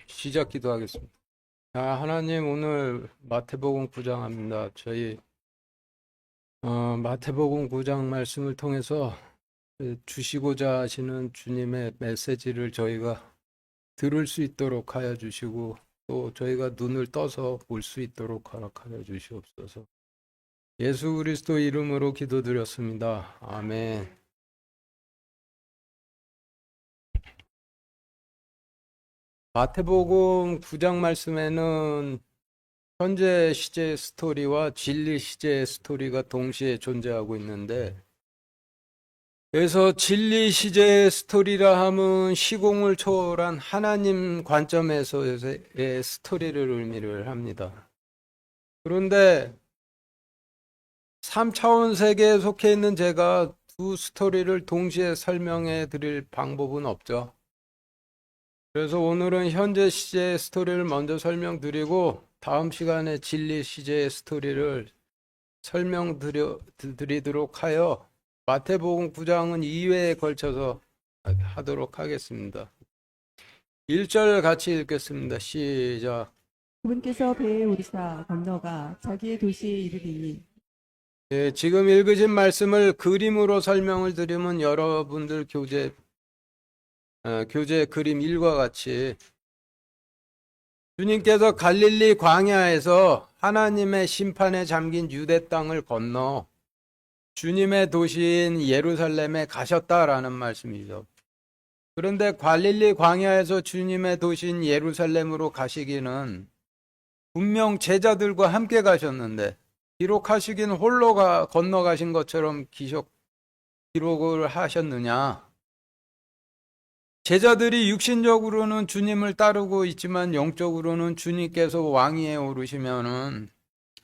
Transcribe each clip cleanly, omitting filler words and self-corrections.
시작 기도하겠습니다. 하나님, 오늘 마태복음 9장 합니다. 저희 마태복음 9장 말씀을 통해서 주시고자 하시는 주님의 메시지를 저희가 들을 수 있도록 하여 주시고, 또 저희가 눈을 떠서 볼 수 있도록 허락하여 주시옵소서. 예수 그리스도 이름으로 기도드렸습니다. 아멘. 마태복음 9장 말씀에는 현재 시제 스토리와 진리 시제 스토리가 동시에 존재하고 있는데, 그래서 진리 시제 스토리라 함은 시공을 초월한 하나님 관점에서의 스토리를 의미를 합니다. 그런데 3차원 세계에 속해 있는 제가 두 스토리를 동시에 설명해 드릴 방법은 없죠. 그래서 오늘은 현재 시제의 스토리를 먼저 설명드리고, 다음 시간에 진리 시제의 스토리를 설명드리도록 하여 마태복음 9장은 2회에 걸쳐서 하도록 하겠습니다. 1절 같이 읽겠습니다. 시작. 그분께서 배에 오르사 건너가 자기의 도시에 이르리니. 지금 읽으신 말씀을 그림으로 설명을 드리면 여러분들 교재 그림 1과 같이 주님께서 갈릴리 광야에서 하나님의 심판에 잠긴 유대 땅을 건너 주님의 도시인 예루살렘에 가셨다라는 말씀이죠. 그런데 갈릴리 광야에서 주님의 도시인 예루살렘으로 가시기는 분명 제자들과 함께 가셨는데, 기록하시긴 홀로 건너가신 것처럼 기록을 하셨느냐? 제자들이 육신적으로는 주님을 따르고 있지만 영적으로는 주님께서 왕위에 오르시면은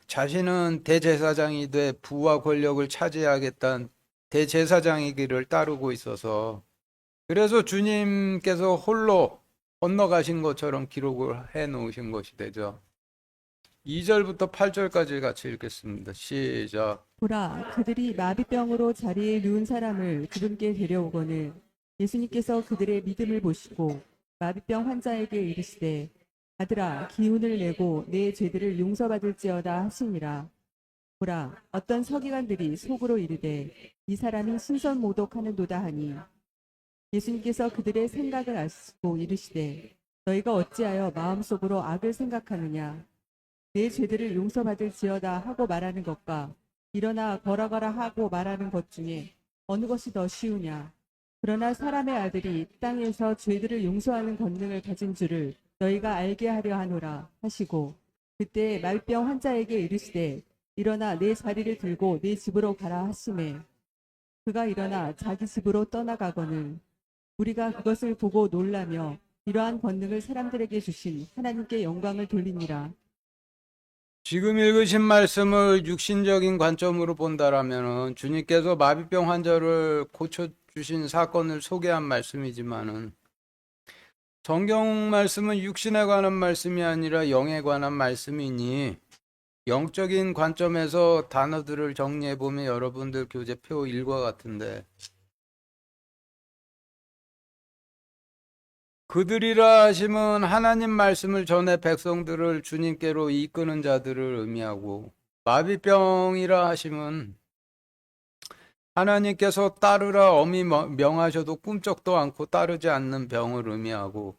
자신은 대제사장이 돼 부와 권력을 차지하겠다는 대제사장의 길을 따르고 있어서, 그래서 주님께서 홀로 건너가신 것처럼 기록을 해 놓으신 것이 되죠. 2절부터 8절까지 같이 읽겠습니다. 시작. 보라, 그들이 마비병으로 자리에 누운 사람을 그분께 데려오거늘 예수님께서 그들의 믿음을 보시고 마비병 환자에게 이르시되, 아들아, 기운을 내고 내 죄들을 용서받을지어다 하시니라. 보라, 어떤 서기관들이 속으로 이르되 이 사람이 신선모독하는도다 하니, 예수님께서 그들의 생각을 아시고 이르시되, 너희가 어찌하여 마음속으로 악을 생각하느냐. 내 죄들을 용서받을지어다 하고 말하는 것과 일어나 걸어가라 하고 말하는 것 중에 어느 것이 더 쉬우냐. 그러나 사람의 아들이 땅에서 죄들을 용서하는 권능을 가진 줄을 너희가 알게 하려 하노라 하시고, 그때 말병 환자에게 이르시되, 일어나 내 자리를 들고 내 집으로 가라 하시매, 그가 일어나 자기 집으로 떠나가거늘 우리가 그것을 보고 놀라며 이러한 권능을 사람들에게 주신 하나님께 영광을 돌리니라. 지금 읽으신 말씀을 육신적인 관점으로 본다라면은 주님께서 마비병 환자를 고쳐주신 사건을 소개한 말씀이지만은, 성경 말씀은 육신에 관한 말씀이 아니라 영에 관한 말씀이니 영적인 관점에서 단어들을 정리해 보면 여러분들 교재표 1과 같은데, 그들이라 하심은 하나님 말씀을 전해 백성들을 주님께로 이끄는 자들을 의미하고, 마비병이라 하심은 하나님께서 따르라 엄히 명하셔도 꿈쩍도 않고 따르지 않는 병을 의미하고,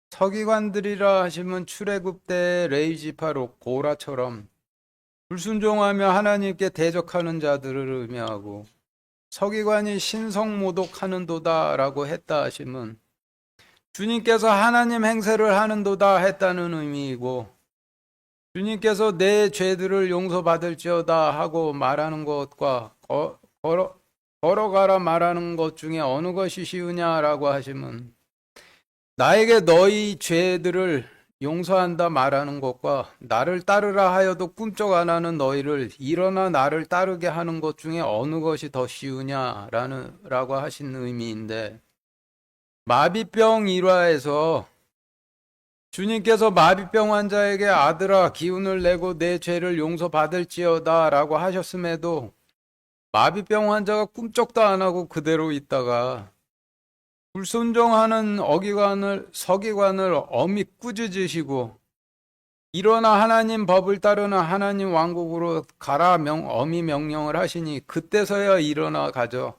서기관들이라 하시면 출애굽 때 레이지파로 고라처럼 불순종하며 하나님께 대적하는 자들을 의미하고, 서기관이 신성모독하는도다라고 했다 하시면 주님께서 하나님 행세를 하는도다 했다는 의미이고, 주님께서 내 죄들을 용서받을지어다 하고 말하는 것과 걸어가라 말하는 것 중에 어느 것이 쉬우냐라고 하시면, 나에게 너희 죄들을 용서한다 말하는 것과 나를 따르라 하여도 꿈쩍 안 하는 너희를 일어나 나를 따르게 하는 것 중에 어느 것이 더 쉬우냐라고 하신 의미인데, 마비병 일화에서 주님께서 마비병 환자에게 아들아 기운을 내고 내 죄를 용서받을지어다 라고 하셨음에도 마비병 환자가 꿈쩍도 안 하고 그대로 있다가 불순종하는 서기관을 엄히 꾸짖으시고 일어나 하나님 법을 따르는 하나님 왕국으로 가라 엄히 명령을 하시니 그때서야 일어나 가죠.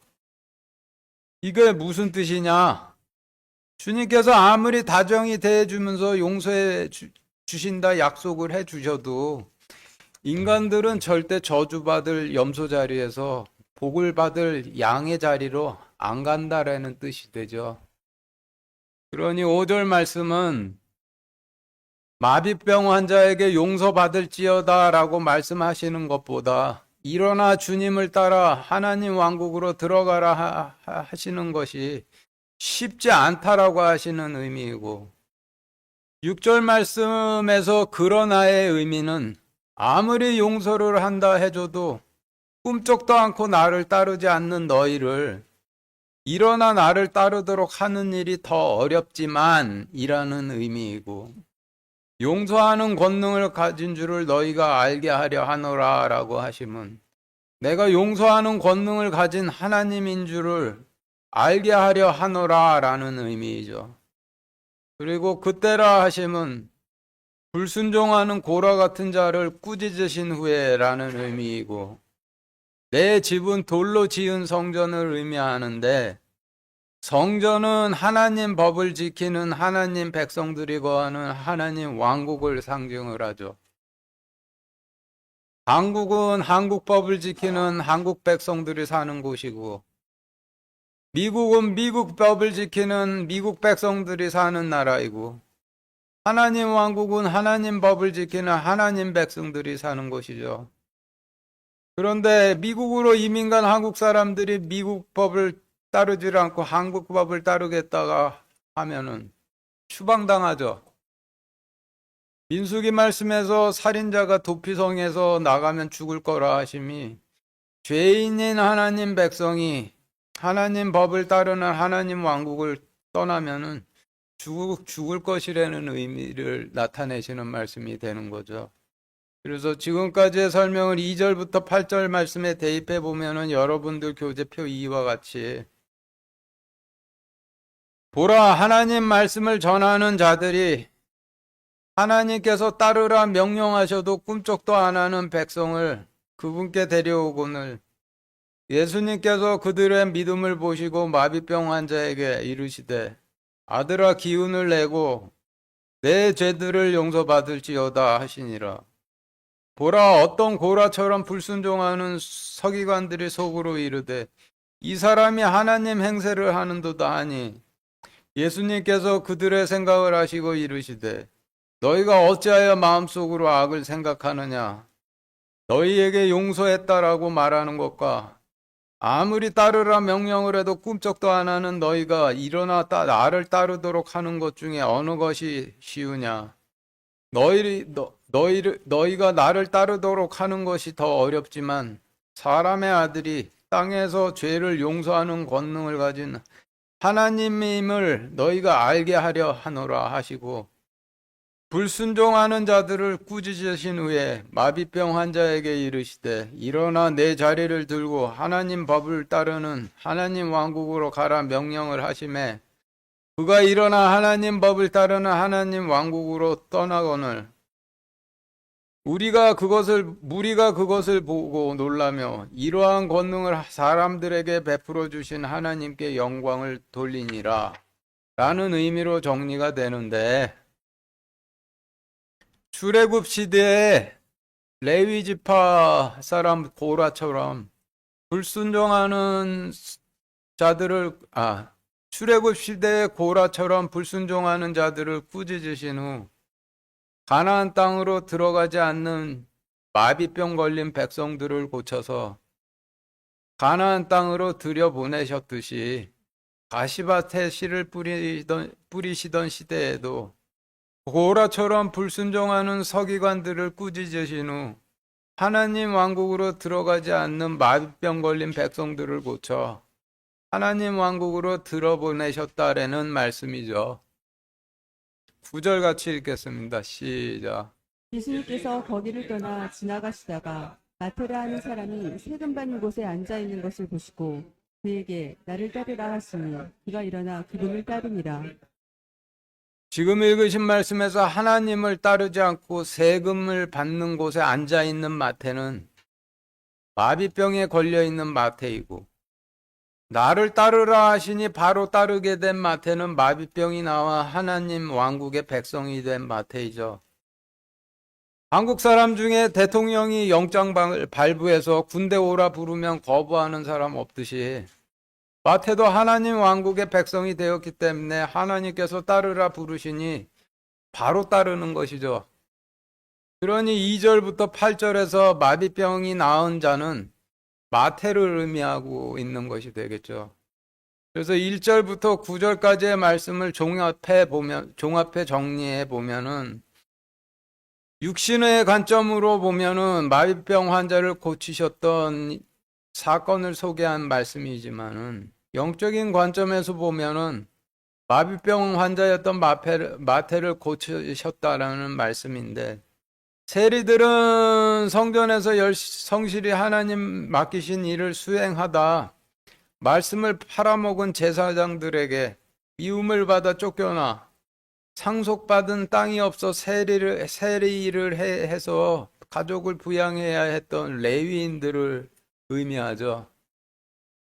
이게 무슨 뜻이냐? 주님께서 아무리 다정히 대해주면서 용서해 주신다 약속을 해주셔도 인간들은 절대 저주받을 염소 자리에서 복을 받을 양의 자리로 안 간다라는 뜻이 되죠. 그러니 5절 말씀은 마비병 환자에게 용서받을지어다 라고 말씀하시는 것보다 일어나 주님을 따라 하나님 왕국으로 들어가라 하시는 것이 쉽지 않다라고 하시는 의미이고 6절 말씀에서 그러나의 의미는 아무리 용서를 한다 해줘도 꿈쩍도 않고 나를 따르지 않는 너희를 일어나 나를 따르도록 하는 일이 더 어렵지만 이라는 의미이고 용서하는 권능을 가진 줄을 너희가 알게 하려 하노라 라고 하시면 내가 용서하는 권능을 가진 하나님인 줄을 알게 하려 하노라 라는 의미이죠. 그리고 그때라 하시면 불순종하는 고라 같은 자를 꾸짖으신 후에 라는 의미이고 내 집은 돌로 지은 성전을 의미하는데 성전은 하나님 법을 지키는 하나님 백성들이 거하는 하나님 왕국을 상징을 하죠. 한국은 한국 법을 지키는 한국 백성들이 사는 곳이고 미국은 미국 법을 지키는 미국 백성들이 사는 나라이고 하나님 왕국은 하나님 법을 지키는 하나님 백성들이 사는 곳이죠. 그런데 미국으로 이민 간 한국 사람들이 미국 법을 따르지 않고 한국 법을 따르겠다가 하면은 추방당하죠. 민수기 말씀에서 살인자가 도피성에서 나가면 죽을 거라 하심이 죄인인 하나님 백성이 하나님 법을 따르는 하나님 왕국을 떠나면은 죽을 것이라는 의미를 나타내시는 말씀이 되는 거죠. 그래서 지금까지의 설명을 2절부터 8절 말씀에 대입해 보면은 여러분들 교재표 2와 같이 보라 하나님 말씀을 전하는 자들이 하나님께서 따르라 명령하셔도 꿈쩍도 안 하는 백성을 그분께 데려오거늘 예수님께서 그들의 믿음을 보시고 마비병 환자에게 이르시되 아들아 기운을 내고 내 죄들을 용서받을지어다 하시니라. 보라 어떤 고라처럼 불순종하는 서기관들이 속으로 이르되 이 사람이 하나님 행세를 하는도다 하니 예수님께서 그들의 생각을 하시고 이르시되 너희가 어찌하여 마음속으로 악을 생각하느냐 너희에게 용서했다라고 말하는 것과 아무리 따르라 명령을 해도 꿈쩍도 안 하는 너희가 일어나 나를 따르도록 하는 것 중에 어느 것이 쉬우냐 너희가 나를 따르도록 하는 것이 더 어렵지만 사람의 아들이 땅에서 죄를 용서하는 권능을 가진 하나님임을 너희가 알게 하려 하노라 하시고 불순종하는 자들을 꾸짖으신 후에 마비병 환자에게 이르시되 일어나 내 자리를 들고 하나님 법을 따르는 하나님 왕국으로 가라 명령을 하시매 그가 일어나 하나님 법을 따르는 하나님 왕국으로 떠나거늘 무리가 그것을 보고 놀라며 이러한 권능을 사람들에게 베풀어 주신 하나님께 영광을 돌리니라 라는 의미로 정리가 되는데 출애굽 시대에 레위 지파 사람 고라처럼 불순종하는 자들을 출애굽 시대의 고라처럼 불순종하는 자들을 꾸짖으신 후 가나안 땅으로 들어가지 않는 마비병 걸린 백성들을 고쳐서 가나안 땅으로 들여보내셨듯이 가시밭에 씨를 뿌리시던 시대에도 고라처럼 불순종하는 서기관들을 꾸짖으신 후 하나님 왕국으로 들어가지 않는 마비병 걸린 백성들을 고쳐 하나님 왕국으로 들어보내셨다라는 말씀이죠. 9절 같이 읽겠습니다. 시작. 예수님께서 거기를 떠나 지나가시다가 마테라 하는 사람이 세금 받는 곳에 앉아 있는 것을 보시고 그에게 나를 따르라 하시니 그가 일어나 그분을 따르니라. 지금 읽으신 말씀에서 하나님을 따르지 않고 세금을 받는 곳에 앉아 있는 마태는 마비병에 걸려 있는 마태이고, 나를 따르라 하시니 바로 따르게 된 마태는 마비병이 나와 하나님 왕국의 백성이 된 마태이죠. 한국 사람 중에 대통령이 영장 발부해서 군대 오라 부르면 거부하는 사람 없듯이 마태도 하나님 왕국의 백성이 되었기 때문에 하나님께서 따르라 부르시니 바로 따르는 것이죠. 그러니 2절부터 8절에서 마비병이 나은 자는 마태를 의미하고 있는 것이 되겠죠. 그래서 1절부터 9절까지의 말씀을 종합해 정리해 보면은 육신의 관점으로 보면은 마비병 환자를 고치셨던 사건을 소개한 말씀이지만은 영적인 관점에서 보면은 마비병 환자였던 마태를 고치셨다라는 말씀인데, 세리들은 성전에서 성실히 하나님 맡기신 일을 수행하다 말씀을 팔아먹은 제사장들에게 미움을 받아 쫓겨나 상속받은 땅이 없어 세리를 해서 가족을 부양해야 했던 레위인들을 의미하죠.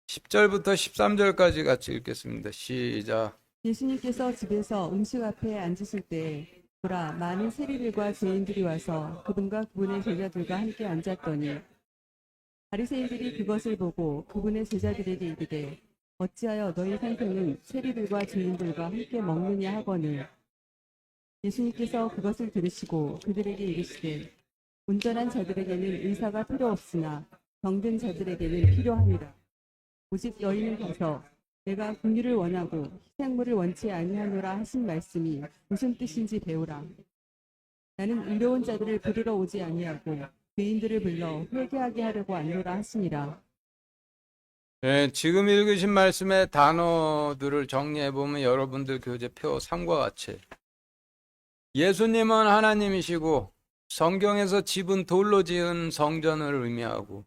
10절부터 13절까지 같이 읽겠습니다. 시작. 예수님께서 집에서 음식 앞에 앉으실 때 보라 많은 세리들과 죄인들이 와서 그분과 그분의 제자들과 함께 앉았더니 바리새인들이 그것을 보고 그분의 제자들에게 이르되 어찌하여 너희 선생은 세리들과 죄인들과 함께 먹느냐 하거늘. 예수님께서 그것을 들으시고 그들에게 이르시되 온전한 자들에게는 의사가 필요 없으나 병든 자들에게는 필요하니라. 오직 너희는 가서 내가 긍휼을 원하고 희생물을 원치 아니하노라 하신 말씀이 무슨 뜻인지 배우라. 나는 의로운 자들을 부르러 오지 아니하고 죄인들을 불러 회개하게 하려고 왔노라 하시니라. 네, 지금 읽으신 말씀의 단어들을 정리해보면 여러분들 교재표 3과 같이 예수님은 하나님이시고 성경에서 집은 돌로 지은 성전을 의미하고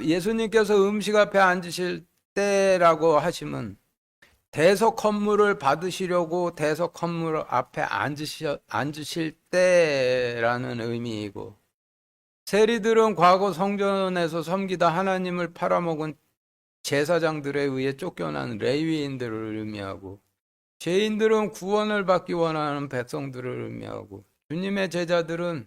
예수님께서 음식 앞에 앉으실 때라고 하시면 대속 헌물을 받으시려고 대속 헌물 앞에 앉으실 때라는 의미이고, 세리들은 과거 성전에서 섬기다 하나님을 팔아먹은 제사장들에 의해 쫓겨난 레위인들을 의미하고, 죄인들은 구원을 받기 원하는 백성들을 의미하고, 주님의 제자들은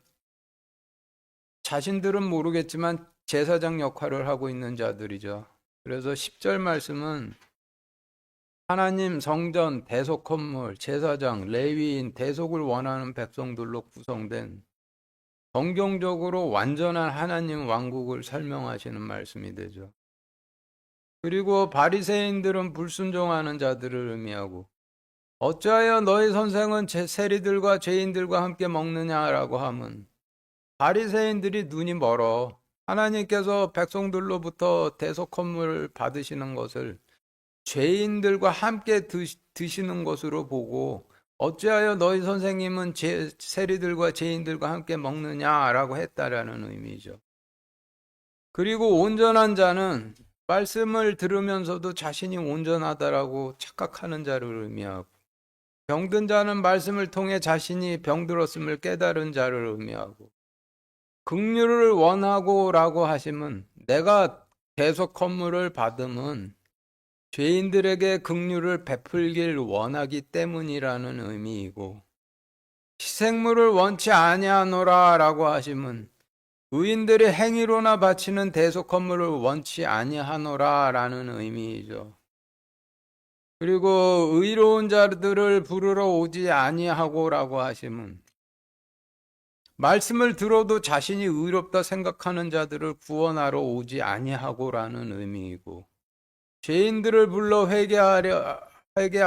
자신들은 모르겠지만 제사장 역할을 하고 있는 자들이죠. 그래서 10절 말씀은 하나님 성전, 대속 건물, 제사장, 레위인, 대속을 원하는 백성들로 구성된 성경적으로 완전한 하나님 왕국을 설명하시는 말씀이 되죠. 그리고 바리새인들은 불순종하는 자들을 의미하고, 어찌하여 너희 선생은 세리들과 죄인들과 함께 먹느냐라고 하면 바리새인들이 눈이 멀어 하나님께서 백성들로부터 대속 헌물을 받으시는 것을 죄인들과 함께 드시는 것으로 보고, 어찌하여 너희 선생님은 세리들과 죄인들과 함께 먹느냐라고 했다라는 의미죠. 그리고 온전한 자는 말씀을 들으면서도 자신이 온전하다라고 착각하는 자를 의미하고, 병든 자는 말씀을 통해 자신이 병들었음을 깨달은 자를 의미하고, 긍휼을 원하고라고 하시면 내가 대속 헌물을 받음은 죄인들에게 긍휼을 베풀길 원하기 때문이라는 의미이고, 희생물을 원치 아니하노라라고 하시면 의인들이 행위로나 바치는 대속 헌물을 원치 아니하노라라는 의미이죠. 그리고 의로운 자들을 부르러 오지 아니하고라고 하시면 말씀을 들어도 자신이 의롭다 생각하는 자들을 구원하러 오지 아니하고라는 의미이고, 죄인들을 불러 회개하게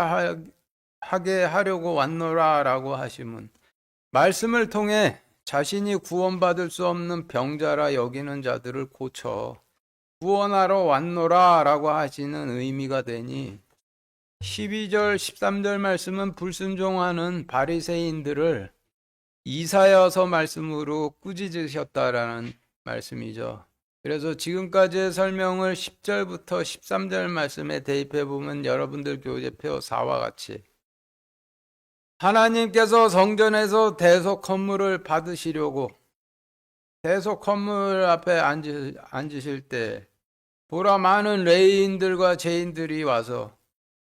하려고 왔노라라고 하시면 말씀을 통해 자신이 구원받을 수 없는 병자라 여기는 자들을 고쳐 구원하러 왔노라라고 하시는 의미가 되니, 12절 13절 말씀은 불순종하는 바리새인들을 이사야서 말씀으로 꾸짖으셨다라는 말씀이죠. 그래서 지금까지의 설명을 10절부터 13절 말씀에 대입해 보면 여러분들 교재표 4와 같이 하나님께서 성전에서 대속 헌물을 받으시려고 대속 헌물 앞에 앉으실 때 보라 많은 레위인들과 죄인들이 와서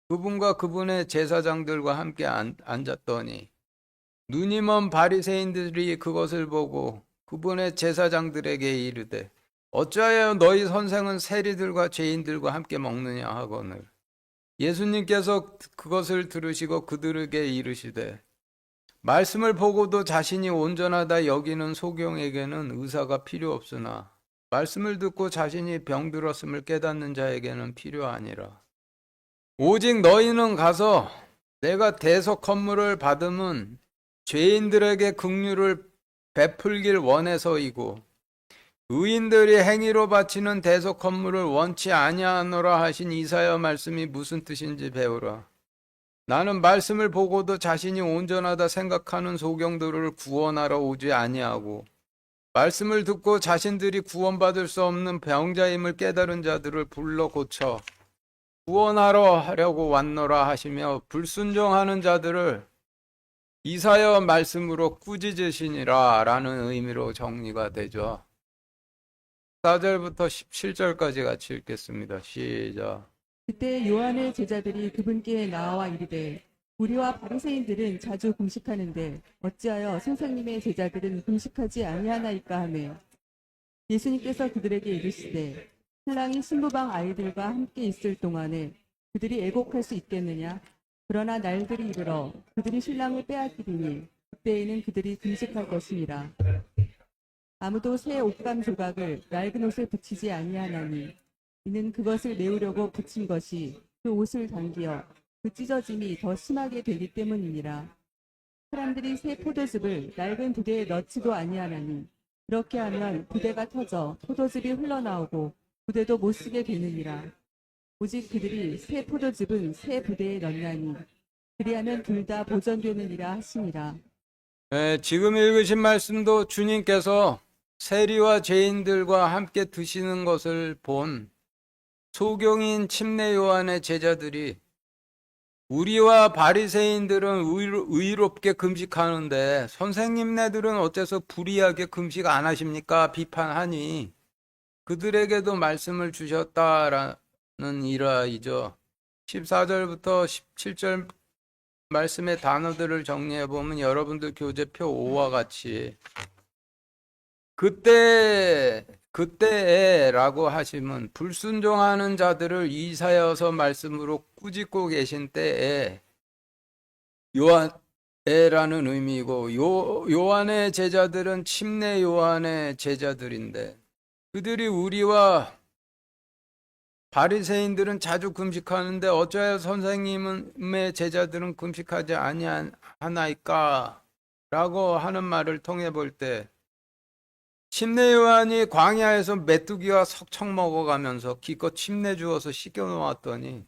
그분과 그분의 제사장들과 함께 앉았더니 눈이 먼 바리새인들이 그것을 보고 그분의 제사장들에게 이르되 어찌하여 너희 선생은 세리들과 죄인들과 함께 먹느냐 하거늘 예수님께서 그것을 들으시고 그들에게 이르시되 말씀을 보고도 자신이 온전하다 여기는 소경에게는 의사가 필요 없으나 말씀을 듣고 자신이 병들었음을 깨닫는 자에게는 필요하니라. 오직 너희는 가서 내가 대속 헌물을 받음은 죄인들에게 긍휼을 베풀길 원해서이고 의인들이 행위로 바치는 대속 헌물을 원치 아니하노라 하신 이사야 말씀이 무슨 뜻인지 배우라. 나는 말씀을 보고도 자신이 온전하다 생각하는 소경들을 구원하러 오지 아니하고 말씀을 듣고 자신들이 구원받을 수 없는 병자임을 깨달은 자들을 불러 고쳐 구원하러 하려고 왔노라 하시며 불순종하는 자들을 이사야 말씀으로 꾸짖으시니라 라는 의미로 정리가 되죠. 4절부터 17절까지 같이 읽겠습니다. 시작. 그때 요한의 제자들이 그분께 나와 이르되 우리와 바리새인들은 자주 금식하는데 어찌하여 선생님의 제자들은 금식하지 아니하나이까 하며 예수님께서 그들에게 이르시되 신랑이 신부방 아이들과 함께 있을 동안에 그들이 애곡할 수 있겠느냐? 그러나 날들이 이르러 그들이 신랑을 빼앗기리니 그때에는 그들이 금식할 것이니라. 아무도 새 옷감 조각을 낡은 옷에 붙이지 아니하나니 이는 그것을 메우려고 붙인 것이 그 옷을 당기어 그 찢어짐이 더 심하게 되기 때문이니라. 사람들이 새 포도즙을 낡은 부대에 넣지도 아니하나니 그렇게 하면 부대가 터져 포도즙이 흘러나오고 부대도 못 쓰게 되느니라. 오직 그들이 새 포도즙은 새 부대에 넣나니 그리하면 둘 다 보존되느니라 하시니라. 지금 읽으신 말씀도 주님께서 세리와 죄인들과 함께 드시는 것을 본 소경인 침례 요한의 제자들이 우리와 바리새인들은 의롭게 금식하는데 선생님네들은 어째서 불의하게 금식 안 하십니까? 비판하니 그들에게도 말씀을 주셨다라는 일화이죠. 14절부터 17절 말씀의 단어들을 정리해 보면 여러분들 교재표 5와 같이 그때에라고 하시면 불순종하는 자들을 이사야서 말씀으로 꾸짖고 계신 때에 요한에라는 의미이고 요한의 제자들은 침례 요한의 제자들인데 그들이 우리와 바리새인들은 자주 금식하는데 어찌하여 선생님의 제자들은 금식하지 아니하나이까? 라고 하는 말을 통해 볼 때 침례 요한이 광야에서 메뚜기와 석청 먹어가면서 기껏 침례 주어서 씻겨 놓았더니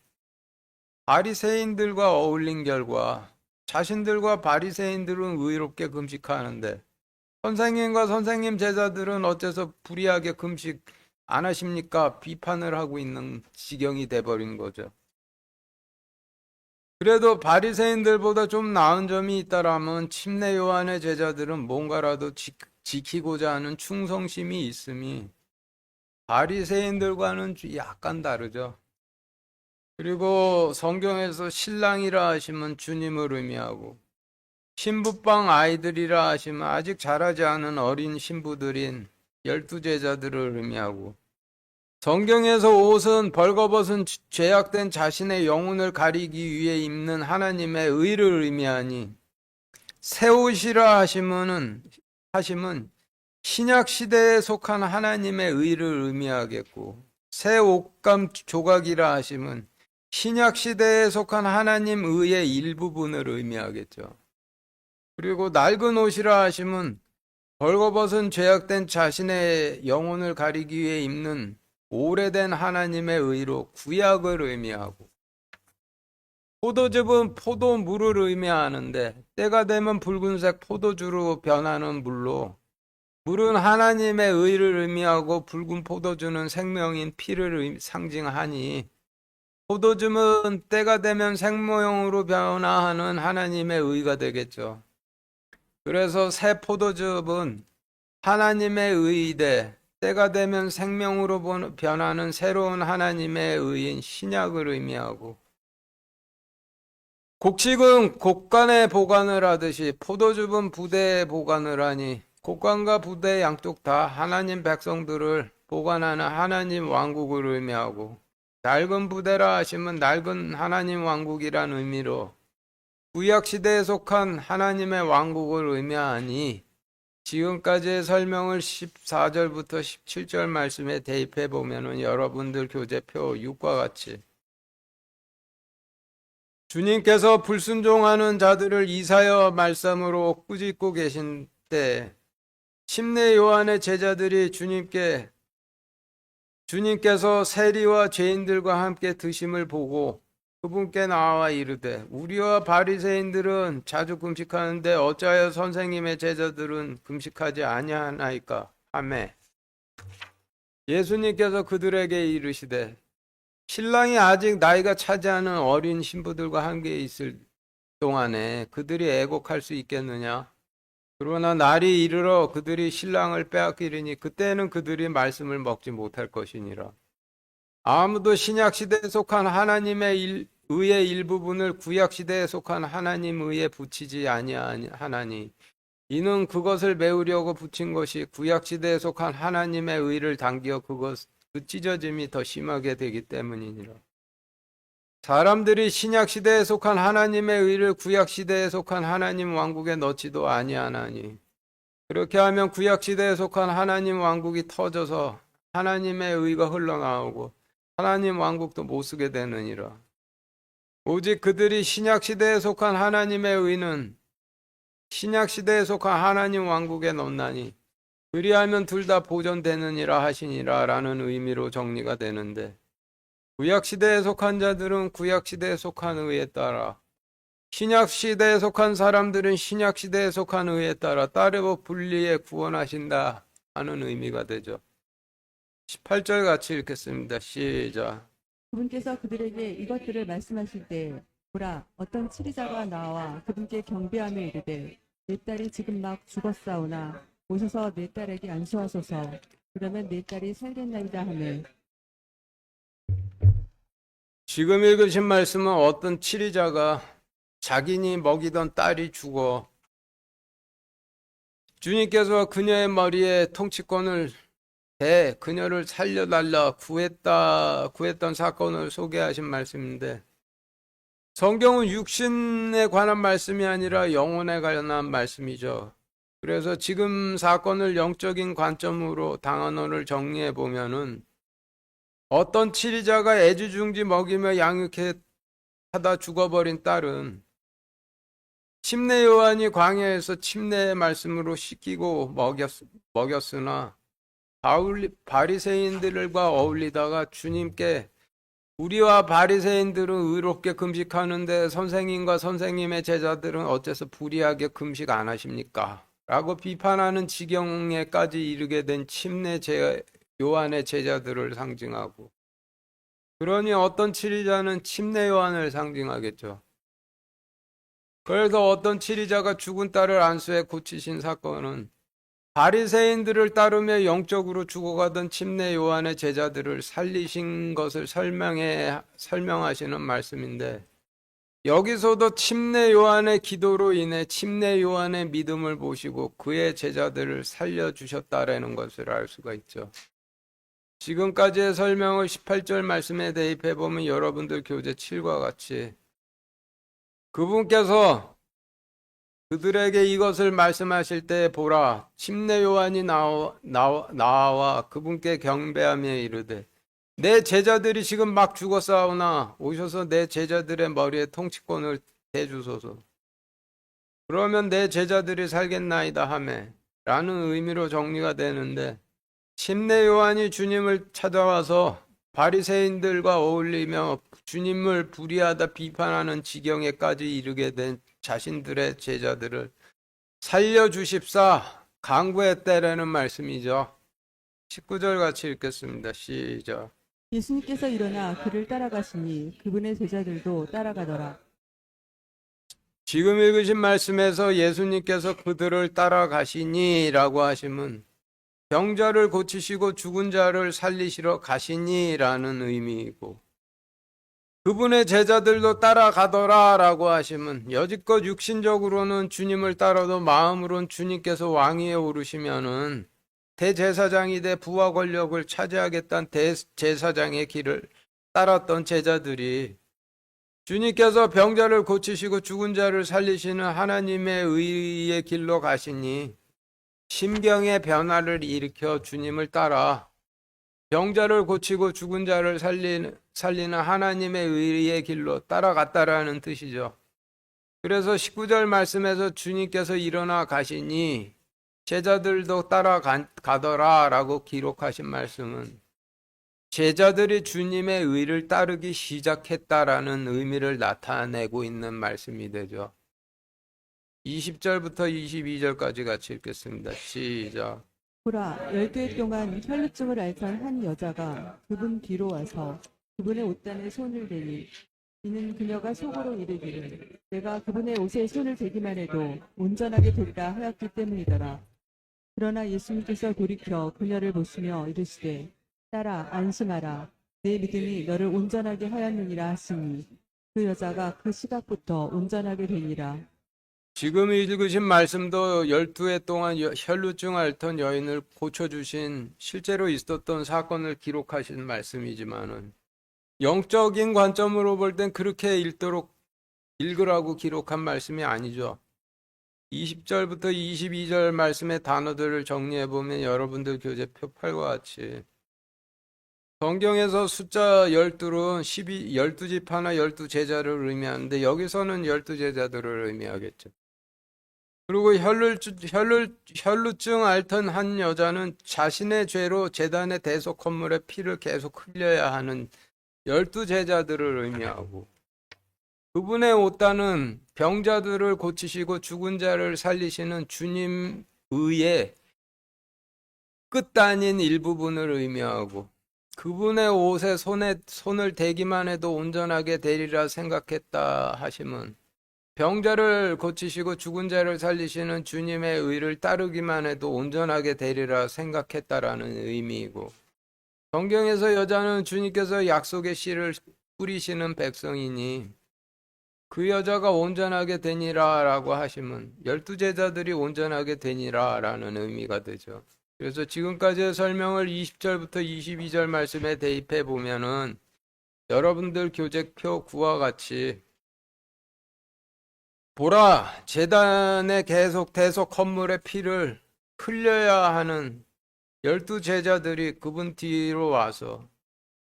바리새인들과 어울린 결과 자신들과 바리새인들은 의롭게 금식하는데 선생님과 선생님 제자들은 어째서 불의하게 금식 안 하십니까? 비판을 하고 있는 지경이 돼버린 거죠. 그래도 바리새인들보다 좀 나은 점이 있다라면 침례 요한의 제자들은 뭔가라도 지키고자 하는 충성심이 있음이 바리새인들과는 약간 다르죠. 그리고 성경에서 신랑이라 하시면 주님을 의미하고 신부방 아이들이라 하시면 아직 자라지 않은 어린 신부들인 12제자들을 의미하고 성경에서 옷은 벌거벗은 죄악된 자신의 영혼을 가리기 위해 입는 하나님의 의를 의미하니 새 옷이라 하심은 신약 시대에 속한 하나님의 의를 의미하겠고 새 옷감 조각이라 하심은 신약 시대에 속한 하나님 의의 일부분을 의미하겠죠. 그리고 낡은 옷이라 하심은 벌거벗은 죄악된 자신의 영혼을 가리기 위해 입는 오래된 하나님의 의로 구약을 의미하고 포도즙은 포도물을 의미하는데 때가 되면 붉은색 포도주로 변하는 물로 물은 하나님의 의를 의미하고 붉은 포도주는 생명인 피를 상징하니 포도주는 때가 되면 생모형으로 변화하는 하나님의 의가 되겠죠. 그래서 새 포도즙은 하나님의 의이되 때가 되면 생명으로 변하는 새로운 하나님의 의인 신약을 의미하고, 곡식은 곡간에 보관을 하듯이 포도즙은 부대에 보관을 하니 곡간과 부대 양쪽 다 하나님 백성들을 보관하는 하나님 왕국을 의미하고, 낡은 부대라 하시면 낡은 하나님 왕국이란 의미로 구약시대에 속한 하나님의 왕국을 의미하니, 지금까지의 설명을 14절부터 17절 말씀에 대입해 보면은 여러분들 교재표 6과 같이 주님께서 불순종하는 자들을 이사야 말씀으로 꾸짖고 계신 때 침례 요한의 제자들이 주님께서 세리와 죄인들과 함께 드심을 보고 그분께 나와 이르되, 우리와 바리새인들은 자주 금식하는데 어찌하여 선생님의 제자들은 금식하지 아니하나이까 하매, 예수님께서 그들에게 이르시되, 신랑이 아직 나이가 차지 않은 어린 신부들과 함께 있을 동안에 그들이 애곡할 수 있겠느냐? 그러나 날이 이르러 그들이 신랑을 빼앗기리니 그때는 그들이 말씀을 먹지 못할 것이니라. 아무도 신약시대에 속한 하나님의 의의 일부분을 구약시대에 속한 하나님 의에 붙이지 아니하나니, 이는 그것을 메우려고 붙인 것이 구약시대에 속한 하나님의 의를 당겨 그 찢어짐이 더 심하게 되기 때문이니라. 사람들이 신약시대에 속한 하나님의 의를 구약시대에 속한 하나님 왕국에 넣지도 아니하나니, 그렇게 하면 구약시대에 속한 하나님 왕국이 터져서 하나님의 의가 흘러나오고 하나님 왕국도 못 쓰게 되느니라. 오직 그들이 신약시대에 속한 하나님의 의는 신약시대에 속한 하나님 왕국에 넣나니 그리하면 둘 다 보존되느니라 하시니라 라는 의미로 정리가 되는데, 구약시대에 속한 자들은 구약시대에 속한 의에 따라, 신약시대에 속한 사람들은 신약시대에 속한 의에 따라 따르고 분리해 구원하신다 하는 의미가 되죠. 18절 같이 읽겠습니다. 시작. 그분께서 그들에게 이것들을 말씀하실 때 보라, 어떤 치리자가 나와 그분께 경배하며 이르되, 내 딸이 지금 막 죽었사오나 오셔서 내 딸에게 안수하소서. 그러면 내 딸이 살겠나이다 하매, 지금 읽으신 말씀은 어떤 치리자가 자기니 먹이던 딸이 죽어 주님께서 그녀의 머리에 통치권을 대 그녀를 살려달라 구했던 사건을 소개하신 말씀인데, 성경은 육신에 관한 말씀이 아니라 영혼에 관한 말씀이죠. 그래서 지금 사건을 영적인 관점으로 단어를 정리해 보면은, 어떤 치리자가 애지중지 먹이며 양육해 하다 죽어버린 딸은 침례 요한이 광야에서 침례의 말씀으로 씻기고 먹였으나 바리새인들과 어울리다가 주님께, 우리와 바리새인들은 의롭게 금식하는데 선생님과 선생님의 제자들은 어째서 불의하게 금식 안 하십니까? 라고 비판하는 지경에까지 이르게 된 침례 요한의 제자들을 상징하고, 그러니 어떤 치리자는 침례 요한을 상징하겠죠. 그래서 어떤 치리자가 죽은 딸을 안수해 고치신 사건은 바리새인들을 따르며 영적으로 죽어가던 침례 요한의 제자들을 살리신 것을 설명하시는 말씀인데, 여기서도 침례 요한의 기도로 인해 침례 요한의 믿음을 보시고 그의 제자들을 살려주셨다라는 것을 알 수가 있죠. 지금까지의 설명을 18절 말씀에 대입해 보면 여러분들 교재 7과 같이 그분께서 그들에게 이것을 말씀하실 때 보라, 침례 요한이 나와 그분께 경배하며 이르되, 내 제자들이 지금 막 죽었사오나 오셔서 내 제자들의 머리에 통치권을 대주소서. 그러면 내 제자들이 살겠나이다 하매 라는 의미로 정리가 되는데, 침례 요한이 주님을 찾아와서 바리새인들과 어울리며 주님을 불의하다 비판하는 지경에까지 이르게 된 자신들의 제자들을 살려주십사 강구했다라는 말씀이죠. 19절 같이 읽겠습니다. 시작. 예수님께서 일어나 그를 따라가시니 그분의 제자들도 따라가더라. 지금 읽으신 말씀에서 예수님께서 그들을 따라가시니라고 하시면 병자를 고치시고 죽은 자를 살리시러 가시니라는 의미이고, 그분의 제자들도 따라가더라라고 하시면 여지껏 육신적으로는 주님을 따라도 마음으론 주님께서 왕위에 오르시면은 대제사장이 돼 부와 권력을 차지하겠다는 대제사장의 길을 따랐던 제자들이 주님께서 병자를 고치시고 죽은 자를 살리시는 하나님의 의의 길로 가시니 심경의 변화를 일으켜 주님을 따라 병자를 고치고 죽은 자를 살리는 하나님의 의의 길로 따라갔다라는 뜻이죠. 그래서 19절 말씀에서 주님께서 일어나 가시니 제자들도 따라가더라라고 기록하신 말씀은 제자들이 주님의 의를 따르기 시작했다라는 의미를 나타내고 있는 말씀이 되죠. 20절부터 22절까지 같이 읽겠습니다. 시작. 보라, 12해 동안 혈루증을 앓던 한 여자가 그분 뒤로 와서 그분의 옷단에 손을 대니 이는 그녀가 속으로 이르기를 내가 그분의 옷에 손을 대기만 해도 온전하게 되리라 하였기 때문이더라. 그러나 예수님께서 돌이켜 그녀를 보시며 이르시되 딸아 안심하라 내 믿음이 너를 온전하게 하였느니라 하시니 그 여자가 그 시각부터 온전하게 되니라. 지금 읽으신 말씀도 12해 동안 혈루증 앓던 여인을 고쳐주신 실제로 있었던 사건을 기록하신 말씀이지만은 영적인 관점으로 볼 땐 그렇게 읽으라고 기록한 말씀이 아니죠. 20절부터 22절 말씀의 단어들을 정리해보면 여러분들 교재표 8과 같이 성경에서 숫자 12는 12지파나 12제자를 의미하는데 여기서는 12제자들을 의미하겠죠. 그리고 혈루증 앓던 한 여자는 자신의 죄로 제단의 대속 건물에 피를 계속 흘려야 하는 12제자들을 의미하고, 그분의 옷단은 병자들을 고치시고 죽은 자를 살리시는 주님 의의 끝단인 일부분을 의미하고, 그분의 옷에 손을 대기만 해도 온전하게 되리라 생각했다 하시면 병자를 고치시고 죽은 자를 살리시는 주님의 의를 따르기만 해도 온전하게 되리라 생각했다라는 의미이고, 성경에서 여자는 주님께서 약속의 씨를 뿌리시는 백성이니 그 여자가 온전하게 되니라 라고 하시면 12제자들이 온전하게 되니라 라는 의미가 되죠. 그래서 지금까지의 설명을 20절부터 22절 말씀에 대입해 보면은 여러분들 교재표 9와 같이 보라, 제단에 계속 대속 건물의 피를 흘려야 하는 12제자들이 그분 뒤로 와서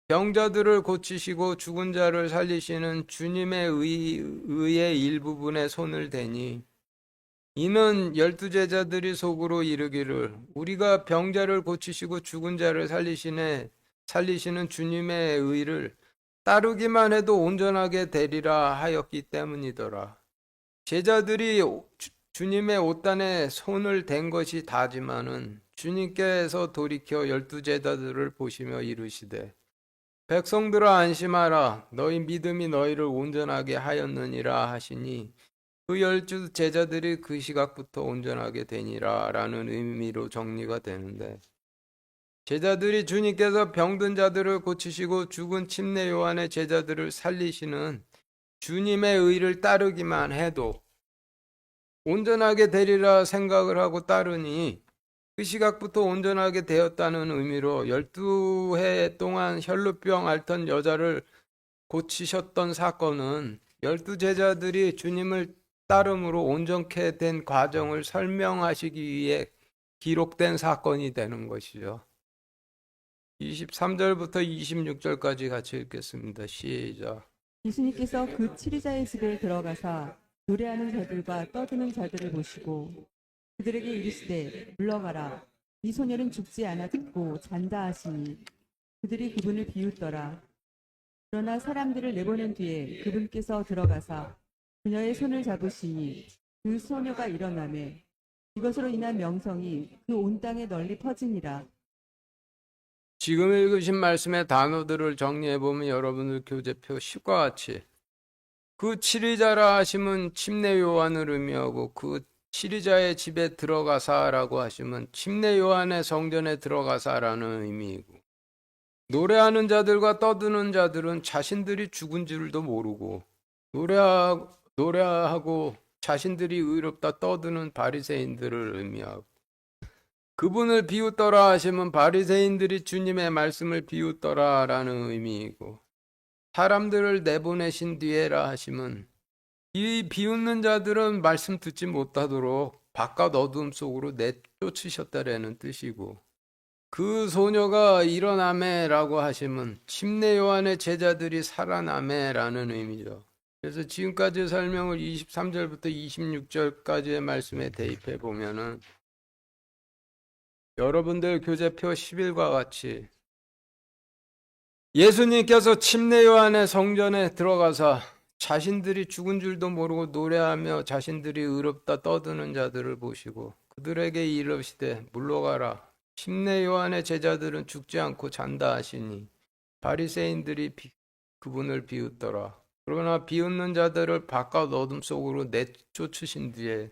병자들을 고치시고 죽은 자를 살리시는 주님의 의의 일부분에 손을 대니 이는 12제자들이 속으로 이르기를 우리가 병자를 고치시고 죽은 자를 살리시는 주님의 의를 따르기만 해도 온전하게 되리라 하였기 때문이더라. 제자들이 주님의 옷단에 손을 댄 것이 다지만은 주님께서 돌이켜 12제자들을 보시며 이르시되 백성들아 안심하라 너희 믿음이 너희를 온전하게 하였느니라 하시니 그 12제자들이 그 시각부터 온전하게 되니라 라는 의미로 정리가 되는데, 제자들이 주님께서 병든 자들을 고치시고 죽은 침례 요한의 제자들을 살리시는 주님의 의를 따르기만 해도 온전하게 되리라 생각을 하고 따르니 그 시각부터 온전하게 되었다는 의미로 12해 동안 혈루병 앓던 여자를 고치셨던 사건은 12제자들이 주님을 따름으로 온전케 된 과정을 설명하시기 위해 기록된 사건이 되는 것이죠. 23절부터 26절까지 같이 읽겠습니다. 시작. 예수님께서 그 치리자의 집에 들어가사 노래하는 자들과 떠드는 자들을 보시고 그들에게 이르시되 물러가라 이 소녀는 죽지 않았고 잔다 하시니 그들이 그분을 비웃더라. 그러나 사람들을 내보낸 뒤에 그분께서 들어가사 그녀의 손을 잡으시니 그 소녀가 일어나매 이것으로 인한 명성이 그 온 땅에 널리 퍼지니라. 지금 읽으신 말씀의 단어들을 정리해보면 여러분들 교재표 10과 같이 그 치리자라 하시면 침례 요한을 의미하고 그 치리자의 집에 들어가사라고 하시면 침례 요한의 성전에 들어가사라는 의미이고 노래하는 자들과 떠드는 자들은 자신들이 죽은 줄도 모르고 노래하고 자신들이 의롭다 떠드는 바리새인들을 의미하고 그분을 비웃더라 하시면 바리새인들이 주님의 말씀을 비웃더라라는 의미이고 사람들을 내보내신 뒤에라 하시면 이 비웃는 자들은 말씀 듣지 못하도록 바깥 어둠 속으로 내쫓으셨다라는 뜻이고 그 소녀가 일어나매라고 하시면 침례 요한의 제자들이 살아나매라는 의미죠. 그래서 지금까지 설명을 23절부터 26절까지의 말씀에 대입해 보면은 여러분들 교재표 11과 같이 예수님께서 침례 요한의 성전에 들어가서 자신들이 죽은 줄도 모르고 노래하며 자신들이 의롭다 떠드는 자들을 보시고 그들에게 이르시되 물러가라. 침례 요한의 제자들은 죽지 않고 잔다 하시니 바리새인들이 그분을 비웃더라. 그러나 비웃는 자들을 바깥 어둠 속으로 내쫓으신 뒤에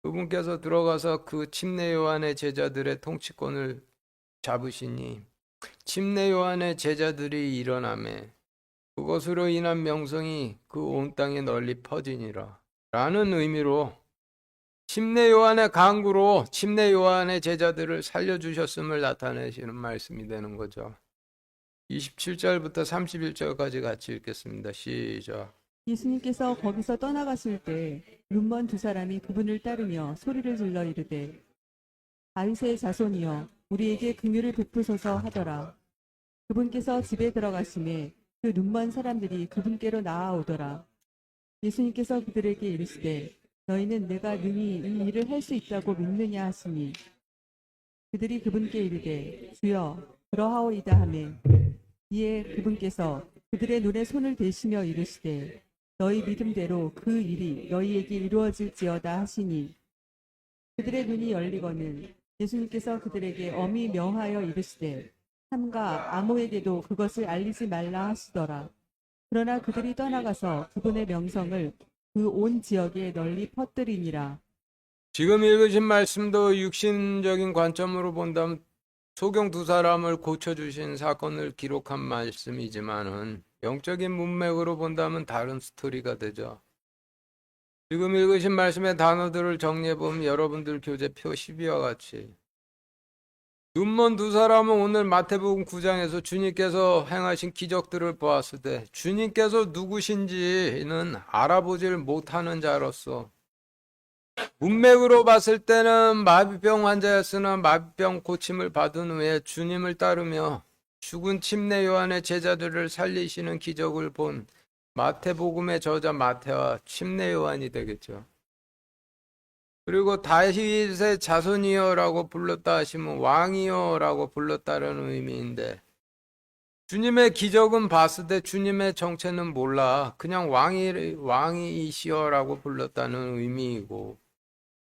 그분께서 들어가서 그 침례 요한의 제자들의 통치권을 잡으시니 침례 요한의 제자들이 일어나매 그것으로 인한 명성이 그 온 땅에 널리 퍼지니라 라는 의미로 침례 요한의 강구로 침례 요한의 제자들을 살려주셨음을 나타내시는 말씀이 되는 거죠. 27절부터 31절까지 같이 읽겠습니다. 시작. 예수님께서 거기서 떠나가실 때 눈먼 두 사람이 그분을 따르며 소리를 질러 이르되 다윗의 자손이여 우리에게 긍휼을 베푸소서 하더라. 그분께서 집에 들어가심에 그 눈먼 사람들이 그분께로 나아오더라. 예수님께서 그들에게 이르시되 너희는 내가 능히 이 일을 할 수 있다고 믿느냐 하시니 그들이 그분께 이르되 주여 그러하오이다 하매 이에 그분께서 그들의 눈에 손을 대시며 이르시되 너희 믿음대로 그 일이 너희에게 이루어질지어다 하시니 그들의 눈이 열리거늘 예수님께서 그들에게 엄히 명하여 이르시되 삼가 아무에게도 그것을 알리지 말라 하시더라. 그러나 그들이 떠나가서 그분의 명성을 그 온 지역에 널리 퍼뜨리니라. 지금 읽으신 말씀도 육신적인 관점으로 본다면 소경 두 사람을 고쳐주신 사건을 기록한 말씀이지만은 영적인 문맥으로 본다면 다른 스토리가 되죠. 지금 읽으신 말씀의 단어들을 정리해보면 여러분들 교재표 12와 같이 눈먼 두 사람은 오늘 마태복음 9장에서 주님께서 행하신 기적들을 보았을 때 주님께서 누구신지는 알아보질 못하는 자로서 문맥으로 봤을 때는 마비병 환자였으나 마비병 고침을 받은 후에 주님을 따르며 죽은 침례 요한의 제자들을 살리시는 기적을 본 마태복음의 저자 마태와 침례 요한이 되겠죠. 그리고 다윗의 자손이여라고 불렀다 하시면 왕이여라고 불렀다라는 의미인데 주님의 기적은 봤을 때 주님의 정체는 몰라 그냥 왕이시여라고 불렀다는 의미이고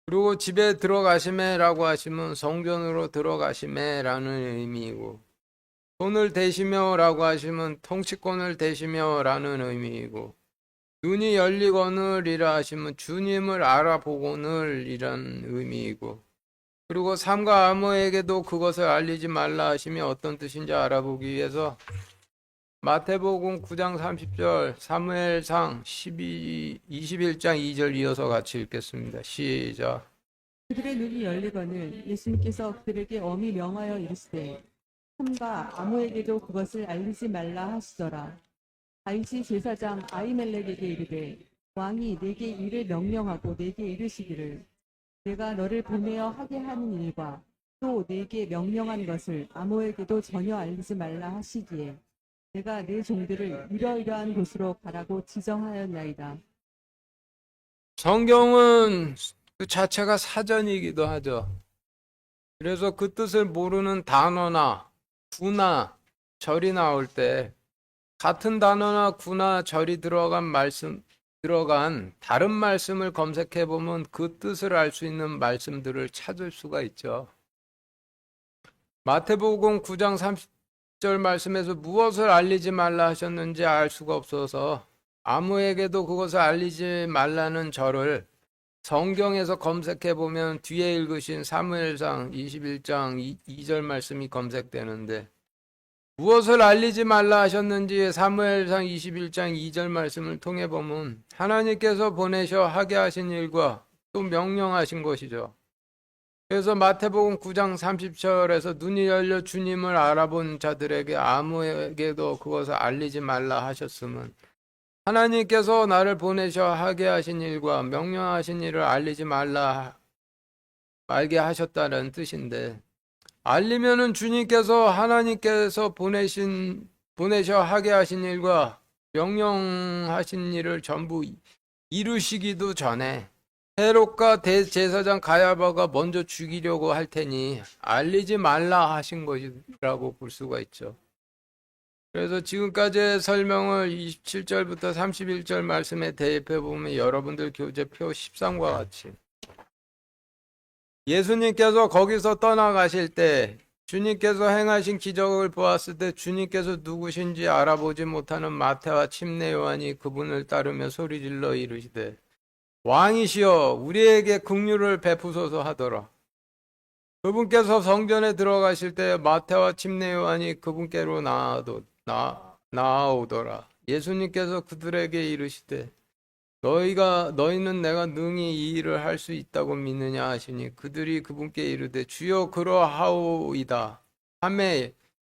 그리고 집에 들어가시매라고 하시면 성전으로 들어가시매라는 의미이고 손을 대시며라고 하시면 통치권을 대시며라는 의미이고 눈이 열리거늘이라 하시면 주님을 알아보거늘 이란 의미이고 그리고 삼가 아무에게도 그것을 알리지 말라 하시며 어떤 뜻인지 알아보기 위해서 마태복음 9장 30절 사무엘상 21장 2절 이어서 같이 읽겠습니다. 시작. 그들의 눈이 열리거늘 예수님께서 그들에게 엄히 명하여 이르시되 삼가 아무에게도 그것을 알리지 말라 하시더라. 다윗이 제사장 아히멜렉에게 이르되 왕이 내게 일을 명령하고 내게 이르시기를 내가 너를 보내어 하게 하는 일과 또 내게 명령한 것을 아무에게도 전혀 알리지 말라 하시기에 내가 내 종들을 이러이러한 곳으로 가라고 지정하였나이다. 성경은 그 자체가 사전이기도 하죠. 그래서 그 뜻을 모르는 단어나 구나 절이 나올 때 같은 단어나 구나 절이 들어간 말씀 들어간 다른 말씀을 검색해 보면 그 뜻을 알 수 있는 말씀들을 찾을 수가 있죠. 마태복음 9장 30절 말씀에서 무엇을 알리지 말라 하셨는지 알 수가 없어서 아무에게도 그것을 알리지 말라는 절을 성경에서 검색해 보면 뒤에 읽으신 사무엘상 21장 2절 말씀이 검색되는데, 무엇을 알리지 말라 하셨는지 사무엘상 21장 2절 말씀을 통해 보면 하나님께서 보내셔 하게 하신 일과 또 명령하신 것이죠. 그래서 마태복음 9장 30절에서 눈이 열려 주님을 알아본 자들에게 아무에게도 그것을 알리지 말라 하셨음은 하나님께서 나를 보내셔 하게 하신 일과 명령하신 일을 알리지 말게 하셨다는 뜻인데, 알리면은 주님께서 하나님께서 보내셔 하게 하신 일과 명령하신 일을 전부 이루시기도 전에 헤롯과 대제사장 가야바가 먼저 죽이려고 할 테니 알리지 말라 하신 것이라고 볼 수가 있죠. 그래서 지금까지의 설명을 27절부터 31절 말씀에 대입해 보면 여러분들 교재표 13과 같이 예수님께서 거기서 떠나가실 때 주님께서 행하신 기적을 보았을 때 주님께서 누구신지 알아보지 못하는 마태와 침례 요한이 그분을 따르며 소리질러 이르시되 왕이시여 우리에게 긍휼을 베푸소서 하더라. 그분께서 성전에 들어가실 때 마태와 침례 요한이 그분께로 나아오더라. 예수님께서 그들에게 이르시되 너희는 내가 능히 이 일을 할 수 있다고 믿느냐 하시니 그들이 그분께 이르되 주여 그러하오이다 하매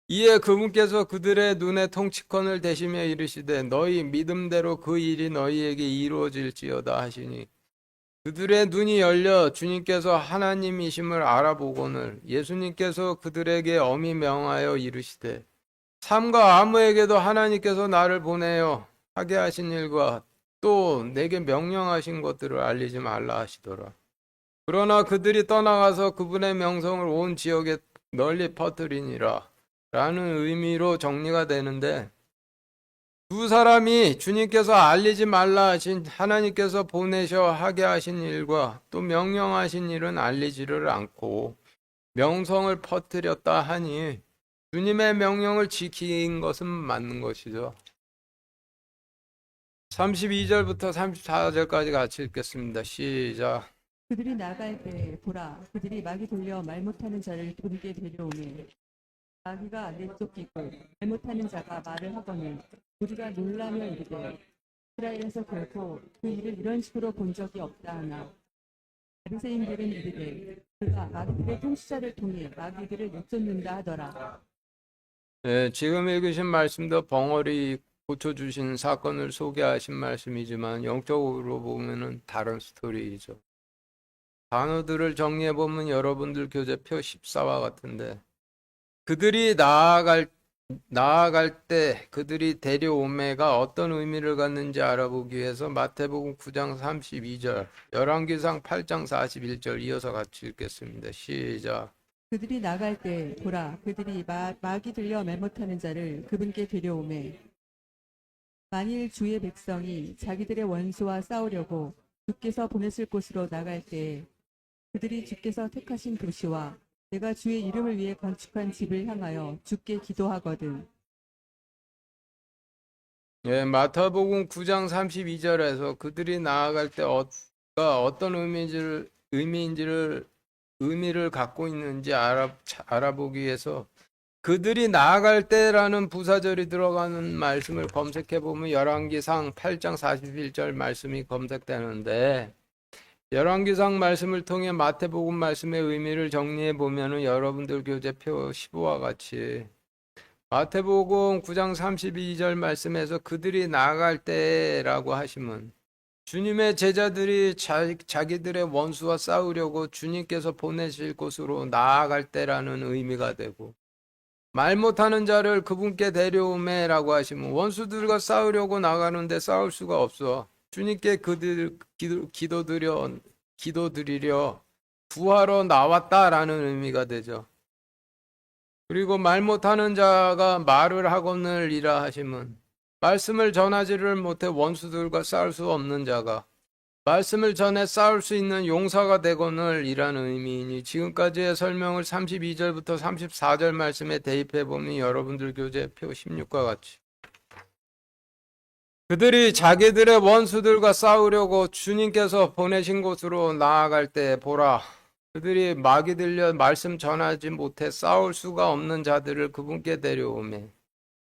이에 그분께서 그들의 눈에 통치권을 대시며 이르시되 너희 믿음대로 그 일이 너희에게 이루어질지어다 하시니 그들의 눈이 열려 주님께서 하나님이심을 알아보거늘 예수님께서 그들에게 엄히 명하여 이르시되 삼가 아무에게도 하나님께서 나를 보내어 하게 하신 일과 또 내게 명령하신 것들을 알리지 말라 하시더라. 그러나 그들이 떠나가서 그분의 명성을 온 지역에 널리 퍼뜨리니라 라는 의미로 정리가 되는데, 두 사람이 주님께서 알리지 말라 하신 하나님께서 보내셔 하게 하신 일과 또 명령하신 일은 알리지를 않고 명성을 퍼뜨렸다 하니 주님의 명령을 지킨 것은 맞는 것이죠. 32절부터 34절까지 같이 읽겠습니다. 시작. 그들이 나갈 때 보라 그들이 막이 돌려 말 못하는 자를 그분께 데려오매 마귀가 내쫓기고 말 못하는 자가 말을 하거늘 우리가 놀라며 이르되 이스라엘에서 결코 그 일을 이런 식으로 본 적이 없다 하나 바리새인들은 이르되 그가 마귀들의 통치자를 통해 마귀들을 내쫓는다 하더라. 네, 지금 읽으신 말씀도 벙어리 고쳐주신 사건을 소개하신 말씀이지만 영적으로 보면은 다른 스토리이죠. 단어들을 정리해보면 여러분들 교재표 14와 같은데, 그들이 나아갈 때 그들이 데려오매가 어떤 의미를 갖는지 알아보기 위해서 마태복음 9장 32절, 열왕기상 8장 41절 이어서 같이 읽겠습니다. 시작. 그들이 나갈 때 보라 그들이 막이 들려 말 못하는 자를 그분께 데려오매 만일 주의 백성이 자기들의 원수와 싸우려고 주께서 보냈을 곳으로 나갈 때 그들이 주께서 택하신 도시와 내가 주의 이름을 위해 건축한 집을 향하여 주께 기도하거든. 예, 마태복음 9장 32절에서 그들이 나아갈 때 어떤 의미를 갖고 있는지 알아보기 위해서 그들이 나아갈 때라는 부사절이 들어가는 말씀을 검색해 보면 열왕기상 8장 41절 말씀이 검색되는데, 열왕기상 말씀을 통해 마태복음 말씀의 의미를 정리해 보면은 여러분들 교재표 15와 같이 마태복음 9장 32절 말씀에서 그들이 나아갈 때라고 하시면 주님의 제자들이 자기들의 원수와 싸우려고 주님께서 보내실 곳으로 나아갈 때라는 의미가 되고, 말 못하는 자를 그분께 데려오매라고 하시면 원수들과 싸우려고 나가는데 싸울 수가 없어. 주님께 그들 기도드리려 구하러 나왔다라는 의미가 되죠. 그리고 말 못하는 자가 말을 하거늘이라 하시면 말씀을 전하지를 못해 원수들과 싸울 수 없는 자가 말씀을 전해 싸울 수 있는 용사가 되거늘 이라는 의미이니 지금까지의 설명을 32절부터 34절 말씀에 대입해 보면 여러분들 교재표 16과 같이 그들이 자기들의 원수들과 싸우려고 주님께서 보내신 곳으로 나아갈 때 보라 그들이 막이 들려 말씀 전하지 못해 싸울 수가 없는 자들을 그분께 데려오매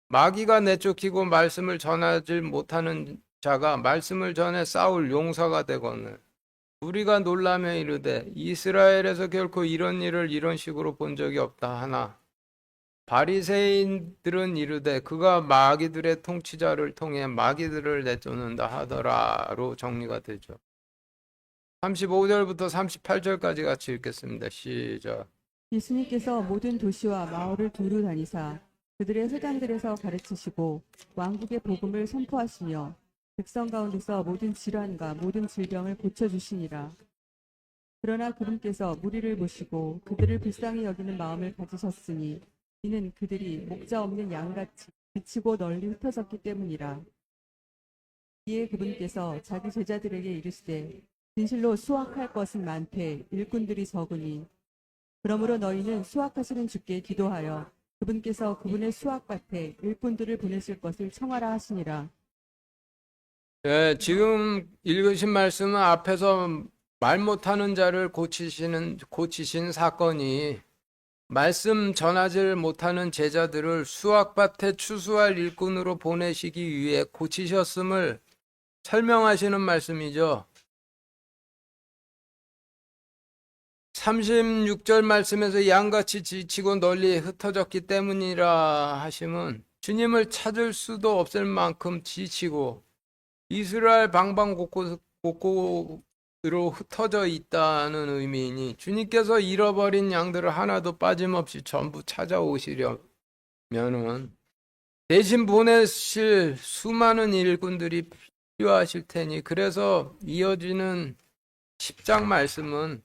마귀가 내쫓기고 말씀을 전하지 못하는 자가 말씀을 전해 싸울 용사가 되거늘 우리가 놀라며 이르되 이스라엘에서 결코 이런 일을 이런 식으로 본 적이 없다 하나 바리새인들은 이르되 그가 마귀들의 통치자를 통해 마귀들을 내쫓는다 하더라로 정리가 되죠. 35절부터 38절까지 같이 읽겠습니다. 시작. 예수님께서 모든 도시와 마을을 두루 다니사 그들의 회당들에서 가르치시고 왕국의 복음을 선포하시며 백성 가운데서 모든 질환과 모든 질병을 고쳐주시니라. 그러나 그분께서 무리를 보시고 그들을 불쌍히 여기는 마음을 가지셨으니 이는 그들이 목자 없는 양같이 지치고 널리 흩어졌기 때문이라. 이에 그분께서 자기 제자들에게 이르시되 진실로 수확할 것은 많되 일꾼들이 적으니 그러므로 너희는 수확하시는 주께 기도하여 그분께서 그분의 수확밭에 일꾼들을 보내실 것을 청하라 하시니라. 네, 지금 읽으신 말씀은 앞에서 말 못하는 자를 고치신 사건이 말씀 전하지 못하는 제자들을 수확밭에 추수할 일꾼으로 보내시기 위해 고치셨음을 설명하시는 말씀이죠. 36절 말씀에서 양같이 지치고 널리 흩어졌기 때문이라 하심은 주님을 찾을 수도 없을 만큼 지치고 이스라엘 방방곡곡으로 흩어져 있다는 의미이니 주님께서 잃어버린 양들을 하나도 빠짐없이 전부 찾아오시려면은 대신 보내실 수많은 일꾼들이 필요하실 테니 그래서 이어지는 10장 말씀은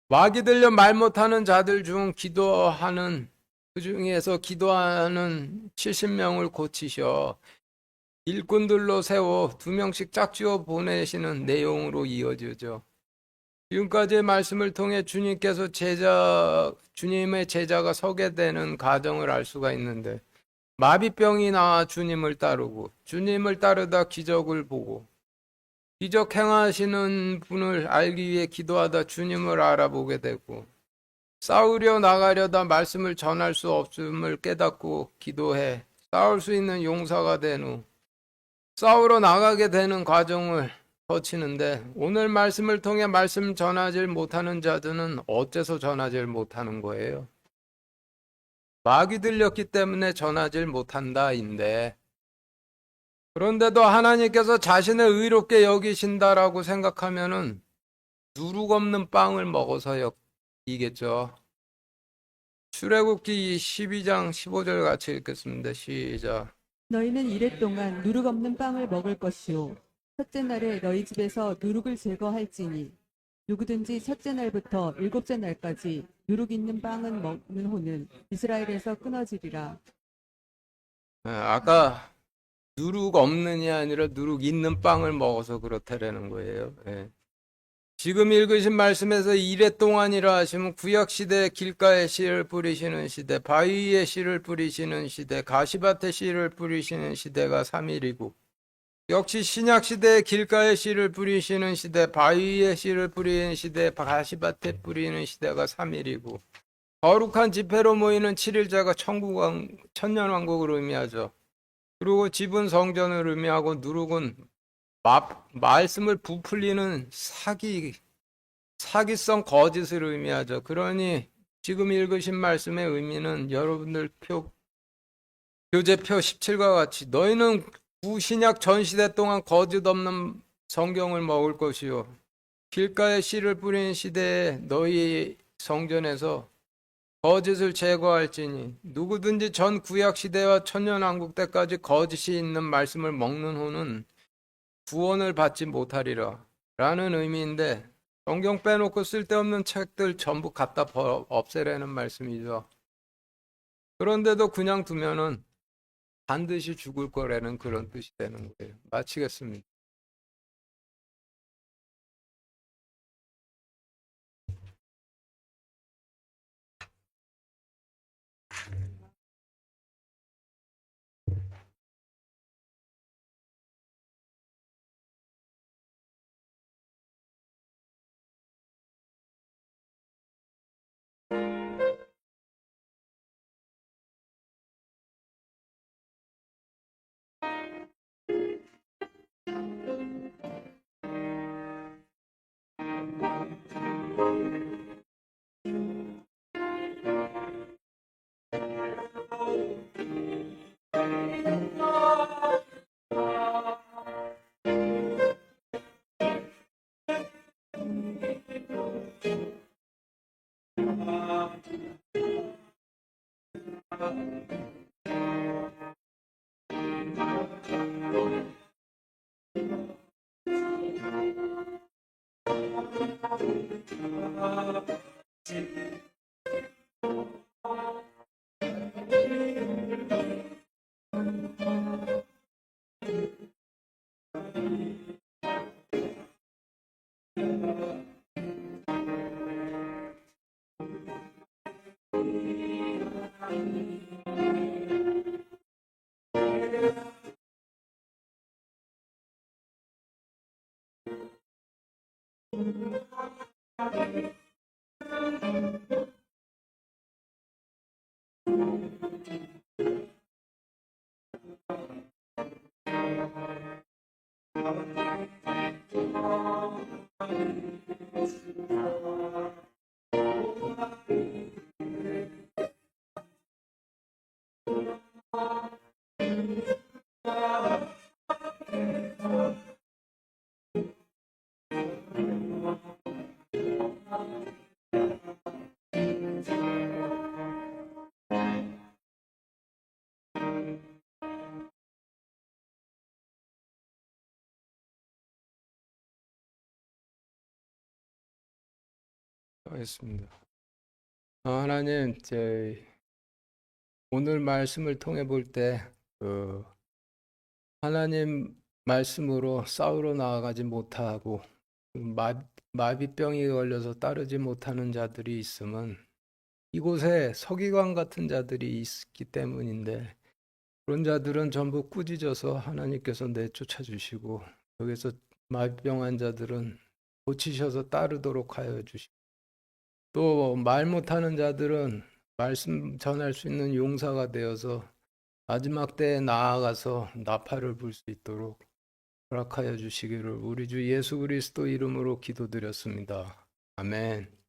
마귀 들려 말 못하는 자들 중 그 중에서 기도하는 70명을 고치셔 일꾼들로 세워 2명씩 짝지어 보내시는 내용으로 이어지죠. 지금까지의 말씀을 통해 주님의 제자가 서게 되는 과정을 알 수가 있는데 마비병이 나와 주님을 따르고 주님을 따르다 기적을 보고 기적 행하시는 분을 알기 위해 기도하다 주님을 알아보게 되고 싸우려 나가려다 말씀을 전할 수 없음을 깨닫고 기도해 싸울 수 있는 용사가 된 후 싸우러 나가게 되는 과정을 거치는데 오늘 말씀을 통해 말씀 전하지 못하는 자들은 어째서 전하지 못하는 거예요? 마귀 들렸기 때문에 전하지 못한다인데 그런데도 하나님께서 자신을 의롭게 여기신다라고 생각하면은 누룩 없는 빵을 먹어서이겠죠. 출애굽기 12장 15절 같이 읽겠습니다. 시작. 너희는 이래 동안 누룩 없는 빵을 먹을 것이요 첫째 날에 너희 집에서 누룩을 제거할지니 누구든지 첫째 날부터 일곱째 날까지 누룩 있는 빵은 먹는 호는 이스라엘에서 끊어지리라. 아까 누룩 없느냐 아니라 누룩 있는 빵을 먹어서 그렇다라는 거예요. 예. 지금 읽으신 말씀에서 이래 동안이라 하시면 구약시대 길가에 씨를 뿌리시는 시대, 바위 위에 씨를 뿌리시는 시대, 가시밭에 씨를 뿌리시는 시대가 3일이고 역시 신약시대에 길가에 씨를 뿌리시는 시대, 바위 위에 씨를 뿌리는 시대, 가시밭에 뿌리는 시대가 3일이고 거룩한 집회로 모이는 7일자가 천년왕국을 의미하죠. 그리고 집은 성전을 의미하고 누룩은 말씀을 부풀리는 사기성 거짓을 의미하죠. 그러니 지금 읽으신 말씀의 의미는 여러분들 교재표 17과 같이 너희는 구신약 전시대 동안 거짓 없는 성경을 먹을 것이요 길가에 씨를 뿌리는 시대에 너희 성전에서 거짓을 제거할지니 누구든지 전 구약 시대와 천년왕국 때까지 거짓이 있는 말씀을 먹는 후는 구원을 받지 못하리라 라는 의미인데 성경 빼놓고 쓸데없는 책들 전부 갖다 없애라는 말씀이죠. 그런데도 그냥 두면은 반드시 죽을 거라는 그런 뜻이 되는 거예요. 마치겠습니다. 하겠습니다. 하나님, 오늘 말씀을 통해 볼 때, 하나님 말씀으로 싸우러 나아가지 못하고, 마비병이 걸려서 따르지 못하는 자들이 있으면, 이곳에 서기관 같은 자들이 있기 때문인데, 그런 자들은 전부 꾸짖어서 하나님께서 내쫓아 주시고, 여기서 마비병 환자들은 고치셔서 따르도록 하여 주시고, 또 말 못하는 자들은 말씀 전할 수 있는 용사가 되어서 마지막 때에 나아가서 나팔을 불 수 있도록 허락하여 주시기를 우리 주 예수 그리스도 이름으로 기도드렸습니다. 아멘.